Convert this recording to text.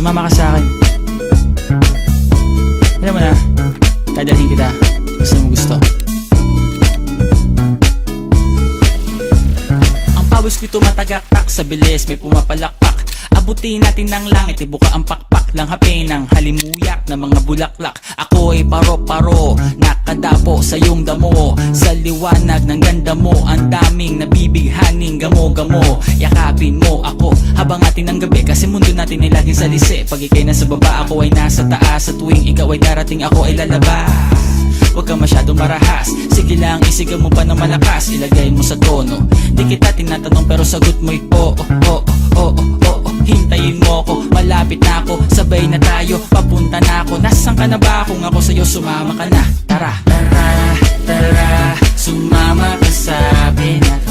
Sumama ka sa akin. Alam mo na, dadalhin kita. Gusto mo gusto. Ang pawis ko'y tumatagaktak sa bilis, may pumapalakpak. Abutin natin ng langit, ibuka ang pakpak lang hapin ng halimuyak na mga bulaklak. Ako ay paro-paro, nakadapo sa iyong damo. Sa liwanag ng ganda mo, ang daming nabibighaning gamo-gamo. Yakapin mo ako habang atin ng gabi, kasi mundo natin ay laging salisi. Pag ikay nasa baba, ako ay nasa taas. Sa tuwing ikaw ay darating, ako ay lalabas. Huwag ka masyadong marahas, sige lang isigaw mo pa ng malakas. Ilagay mo sa tono, di kita tinatanong pero sagot mo'y oo, oo, oo, oo. Hintayin mo ako, malapit na ako, sabay na tayo, papunta na ako. Nasaan ka na ba? Kung ako sa'yo, sumama ka na. Tara, tara, tara, sumama ka sa akin at